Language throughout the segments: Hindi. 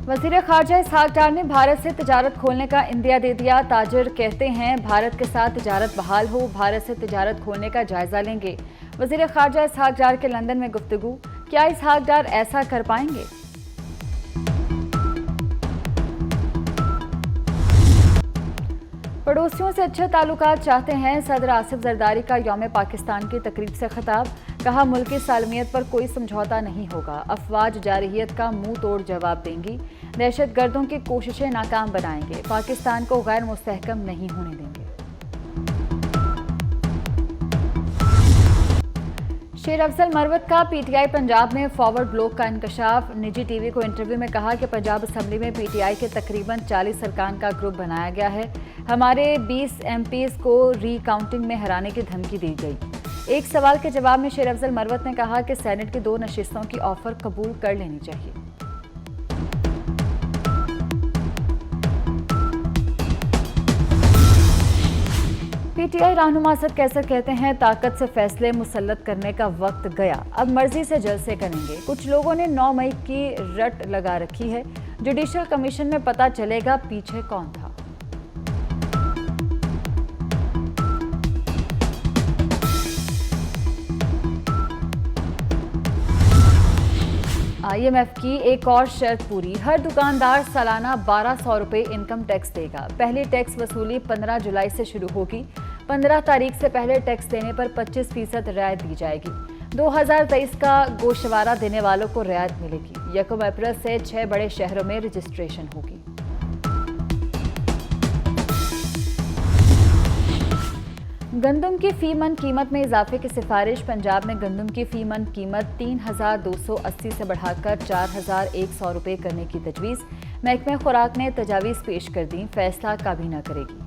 वज़ीर ख़ारजा इसहाक डार ने भारत से तिजारत खोलने का इंदिया दे दिया। ताजिर कहते हैं भारत के साथ तिजारत बहाल हो, भारत से तिजारत खोलने का जायजा लेंगे। वज़ीर ख़ारजा इसहाक डार के लंदन में गुफ्तगू, क्या इसहाक डार ऐसा कर पाएंगे? पड़ोसियों से अच्छे ताल्लुकात चाहते हैं, सदर आसिफ जरदारी का यौम पाकिस्तान की तकरीब से खिताब। कहा मुल्की सालमियत पर कोई समझौता नहीं होगा, अफवाज जारहियत का मुंह तोड़ जवाब देंगी, दहशत गर्दों की कोशिशें नाकाम बनाएंगे, पाकिस्तान को गैर मुस्तहकम नहीं होने देंगे। शेर अफजल मरवत का पीटीआई पंजाब में फॉरवर्ड ब्लॉक का इंकशाफ। निजी टीवी को इंटरव्यू में कहा कि पंजाब असम्बली में पीटीआई के तकरीबन 40 अरकान का ग्रुप बनाया गया है। हमारे 20 एमपीज को रीकाउंटिंग में हराने की धमकी दी गई। एक सवाल के जवाब में शेर अफजल मरवत ने कहा कि सेनेट की 2 नशिस्तों की ऑफर कबूल कर लेनी चाहिए। पीटीआई रहनुमा असद कैसर कहते हैं ताकत से फैसले मुसल्लत करने का वक्त गया, अब मर्जी से जलसे करेंगे। कुछ लोगों ने 9 मई की रट लगा रखी है, जुडिशल कमीशन में पता चलेगा पीछे कौन था। IMF की एक और शर्त पूरी, हर दुकानदार सालाना 1200 रुपये इनकम टैक्स देगा। पहली टैक्स वसूली 15 जुलाई से शुरू होगी। 15 तारीख से पहले टैक्स देने पर 25% रियायत दी जाएगी। 2023 का गोशवारा देने वालों को रियायत मिलेगी। 1 अप्रैल से 6 बड़े शहरों में रजिस्ट्रेशन होगी। गंदम की फी मन कीमत में इजाफे की सिफारिश। पंजाब में गंदम की फी मन कीमत 3280 से बढ़ाकर 4100 रुपये करने की तजवीज़। महकमे खुराक ने तजावीज़ पेश कर दी, फैसला काबीना करेगी।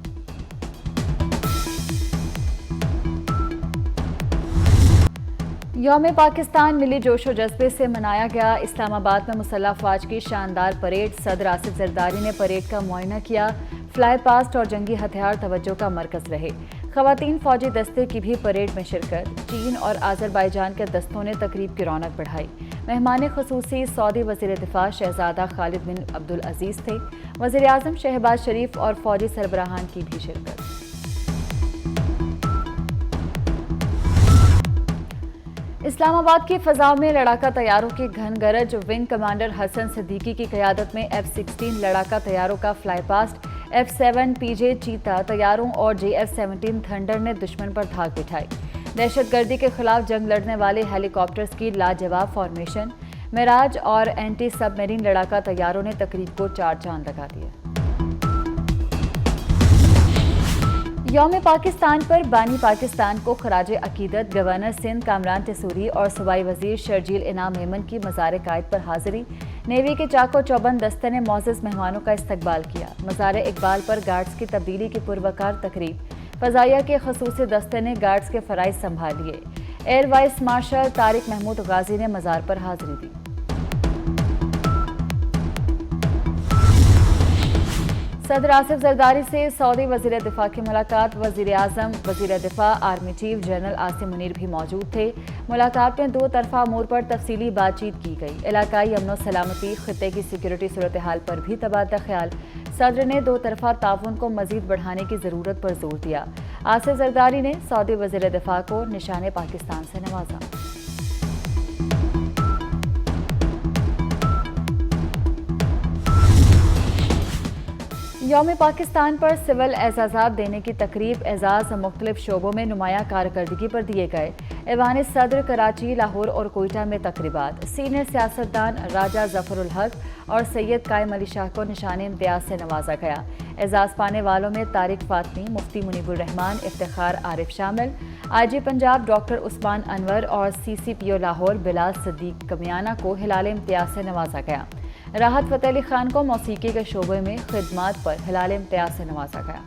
यौम पाकिस्तान मिली जोशो जज्बे से मनाया गया। इस्लामाबाद में मुसल्लह अफवाज की शानदार परेड। सदर आसिफ जरदारी ने परेड का मुआयना किया। फ्लाई पास्ट और जंगी हथियार तवज्जो का मरकज रहे। खवातीन फौजी दस्ते की भी परेड में शिरकत। चीन और आज़रबाईजान के दस्तों ने तकरीब की रौनक बढ़ाई। मेहमान खुसूसी सऊदी वज़ीर दिफा शहजादा खालिद बिन अब्दुल अजीज़ थे। वज़ीर आज़म शहबाज शरीफ और फौजी सरबराहान की भी शिरकत। इस्लामाबाद की फ़ज़ा में लड़ाका तैयारों की घन गरज। विंग कमांडर हसन सिद्दीकी की क़यादत में F-16 लड़ाका तैयारों का फ्लाई पास्ट। F-7 PJ चीता तैयारों और JF-17 थंडर ने दुश्मन पर धाक बिठाई। दहशतगर्दी के खिलाफ जंग लड़ने वाले हेलीकॉप्टर्स की लाजवाब फॉर्मेशन। मिराज और एंटी सबमरीन लड़ाका तैयारों ने तकरीब को 4 चांद लगा दिए। यौम पाकिस्तान पर बानी पाकिस्तान को खराज अकीदत। गवर्नर सिंध कामरान तसूरी और सूबाई वजीर शर्जील इनाम मेमन की मज़ार कायद पर हाजिरी। नेवी के चाको चौबंद दस्ते ने मोअज़्ज़ज़ मेहमानों का इस्तकबाल किया। मज़ार इकबाल पर गार्ड्स की तब्दीली की पुरवकार तकरीब। फ़ज़ाइया के खसूसी दस्ते ने गार्ड्स के फ़राइज़ संभाल लिए। Air vice marshal Tariq Mahmood Ghazi ने मज़ार पर हाजिरी दी। सदर आसिफ जरदारी से सऊदी वज़ीर दिफा की मुलाकात। वज़ीर आज़म, वज़ीर दिफा, army chief general Asim Munir भी मौजूद थे। मुलाकात में 2 तरफ़ा अमूर पर तफसीली बातचीत की गई। इलाकाई अमन सलामती, खित्ते की सिक्योरिटी सूरत हाल पर भी तबादला ख्याल। सदर ने 2 तरफ़ा ताउन को मज़ीद बढ़ाने की ज़रूरत पर जोर दिया। आसिफ जरदारी ने सऊदी वज़ीर दिफा को निशाने पाकिस्तान से नवाजा। यौम पाकिस्तान पर सिविल एजाज़ात देने की तकरीब। एजाज़ मुख्तलिफ शोबों में नुमाया कारकर्दगी पर दिए गए। ऐवान सदर कराची, लाहौर और कोयटा में तकरीबात। सीनियर सियासतदान राजा जफरुल हक और सैयद कायम अली शाह को निशान इम्तियाज से नवाजा गया। एजाज़ पाने वालों में तारिक फातमी, मुफ्ती मुनीबुर रहमान, इफ्तिखार आरिफ शामिल। IG पंजाब डॉक्टर उस्मान अनवर और CCPO लाहौर बिलाल सिद्दीक कमियाना को हिलाल इम्तियाज से नवाजा गया। राहत फ़तेह अली खान को मौसीकी के शोबे में खिदमात पर हिलाल इम्तियाज से नवाजा गया।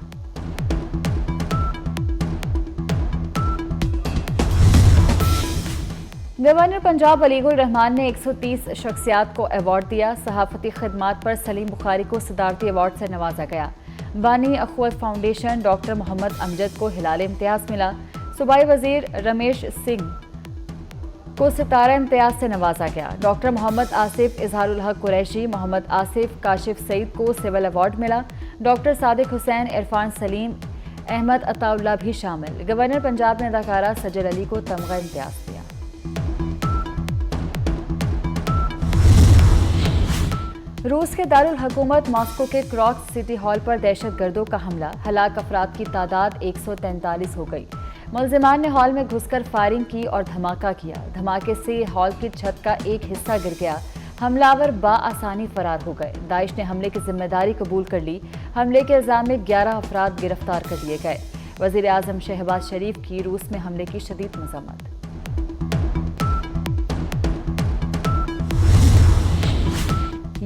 गवर्नर पंजाब वलीगुल रहमान ने 130 शख्सियात को अवार्ड दिया। सहाफ़ती खिदमात पर सलीम बुखारी को सदारती अवार्ड से नवाजा गया। बानी अखवत फाउंडेशन डॉक्टर मोहम्मद अमजद को हिलाल इम्तियाज मिला। सूबाई वजीर रमेश सिंह को सितारा इम्तियाज से नवाजा गया। डॉक्टर मोहम्मद आसिफ इजहारुल हक कुरैशी, मोहम्मद आसिफ काशिफ सईद को सिविल अवार्ड मिला। डॉक्टर सादिक हुसैन, इरफान सलीम, अहमद अताउल्ला भी शामिल। गवर्नर पंजाब ने अदाकारा सजल अली को तमगा इम्तियाज दिया। रूस के दारुल हुकूमत मॉस्को के क्रॉक्स सिटी हॉल पर दहशतगर्दों का हमला, हलाक अफराद की तादाद 143 हो गई। मुलजिमान ने हॉल में घुसकर फायरिंग की और धमाका किया। धमाके से हॉल की छत का एक हिस्सा गिर गया। हमलावर बाआसानी फरार हो गए। दाइश ने हमले की जिम्मेदारी कबूल कर ली। हमले के इल्जाम में 11 अफराद गिरफ्तार कर लिए गए। वजीर आजम शहबाज शरीफ की रूस में हमले की शदीद मजम्मत।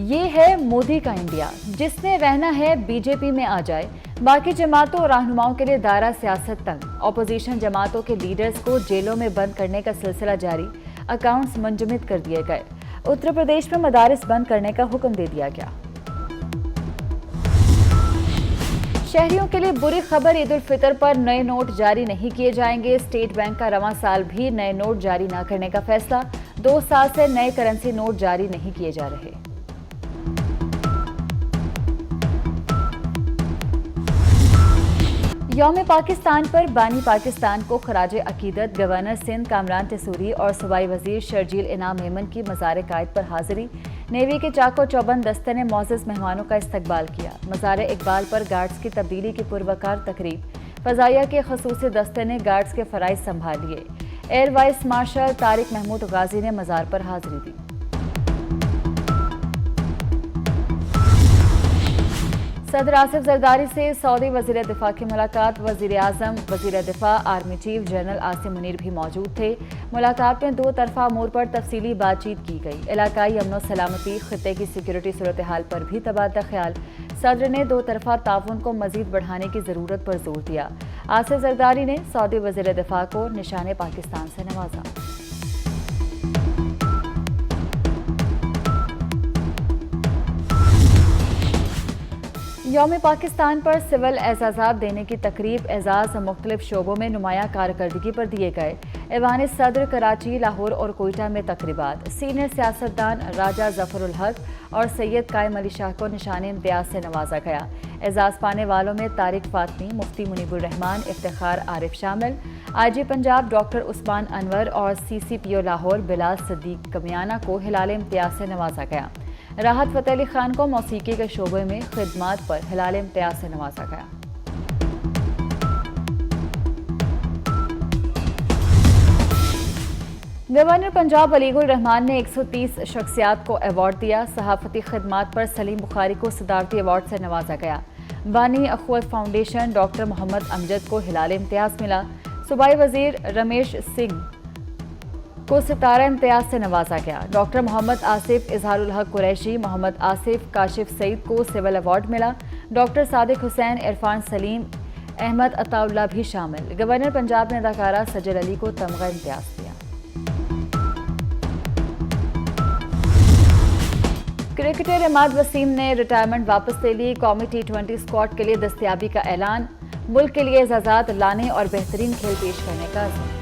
ये है मोदी का इंडिया, जिसने रहना है बीजेपी में आ जाए। बाकी जमातों और रहनुमाओं के लिए दायरा सियासत तंग। ऑपोजिशन जमातों के लीडर्स को जेलों में बंद करने का सिलसिला जारी। अकाउंट्स मुंजमद कर दिए गए। उत्तर प्रदेश में मदारिस बंद करने का हुक्म दे दिया गया। शहरियों के लिए बुरी खबर, ईद उल फितर पर नए नोट जारी नहीं किए जाएंगे। स्टेट बैंक का रवां साल भी नए नोट जारी न करने का फैसला। 2 साल से नए करेंसी नोट जारी नहीं किए जा रहे। यौम पाकिस्तान पर बानी पाकिस्तान को खराजे अकीदत। गवर्नर सिंध कामरान तसूरी और सूबाई वजीर शर्जील इनाम मेमन की मज़ार कायद पर हाजिरी। नेवी के चाको चौबंद दस्ते ने मोअज़्ज़ज़ मेहमानों का इस्तकबाल किया। मज़ार इकबाल पर गार्ड्स की तब्दीली की पुरवकार तकरीब। फ़ज़ाइया के खसूसी दस्ते ने गार्ड्स के फ़राइज़ संभाल लिए। Air vice marshal Tariq Mahmood Ghazi ने मज़ार पर हाजिरी दी। सदर आसिफ जरदारी से सऊदी वज़ीर दिफा की मुलाकात। वज़ीर आज़म, वज़ीर दिफा, army chief general Asim Munir भी मौजूद थे। मुलाकात में 2 तरफा अमूर पर तफसीली बातचीत की गई। इलाकाई अमन सलामती, खित्ते की सिक्योरिटी सूरत हाल पर भी तबादला ख्याल। सदर ने 2 तरफा ताउन को मजीद बढ़ाने की ज़रूरत पर जोर दिया। आसिफ जरदारी ने सऊदी वज़ीर दिफा को निशाने पाकिस्तान से नवाजा। यौम पाकिस्तान पर सिविल एजाज़ात देने की तकरीब। एजाज़ मुख्तलिफ शोबों में नुमायाँ कारकर्दगी पर दिए गए। ऐवान सदर कराची, लाहौर और कोयटा में तकरीबात। सीनियर सियासतदान राजा जफरुल हक और सैयद कायम अली शाह को निशाने इम्तियाज से नवाजा गया। एजाज़ पाने वालों में तारिक फातमी, मुफ्ती मुनीबुर रहमान, इफ्तिखार आरिफ शामिल। IG पंजाब डॉक्टर उस्मान अनवर और CCPO लाहौर बिलाल सिद्दीक कमियाना को हिलाल इम्तियाज से नवाजा गया। राहत फ़तेह अली खान को मौसीकी के शोबे में खिदमात पर हिलाल इम्तियाज से नवाजा गया। गवर्नर पंजाब वलीगुल रहमान ने 130 शख्सियात को अवार्ड दिया। सहाफ़ती खिदमात पर सलीम बुखारी को सदारती अवार्ड से नवाजा गया। बानी अखवत फाउंडेशन डॉक्टर मोहम्मद अमजद को हिलाल इम्तियाज मिला। सूबाई वजीर रमेश सिंह को सितारा इम्तियाज से नवाजा गया। डॉक्टर मोहम्मद आसिफ इजहारुल हक कुरैशी, मोहम्मद आसिफ काशिफ सईद को सिविल अवार्ड मिला। डॉक्टर सादिक हुसैन, इरफान सलीम, अहमद अताउल्ला भी शामिल। गवर्नर पंजाब ने अदाकारा सजल अली को तमगा इम्तियाज दिया। क्रिकेटर इमाद वसीम ने रिटायरमेंट वापस ले ली। कौमी T20 स्क्वाड के लिए दस्तयाबी का ऐलान। मुल्क के लिए एजाज़ात लाने और बेहतरीन खेल पेश करने का अज़्म।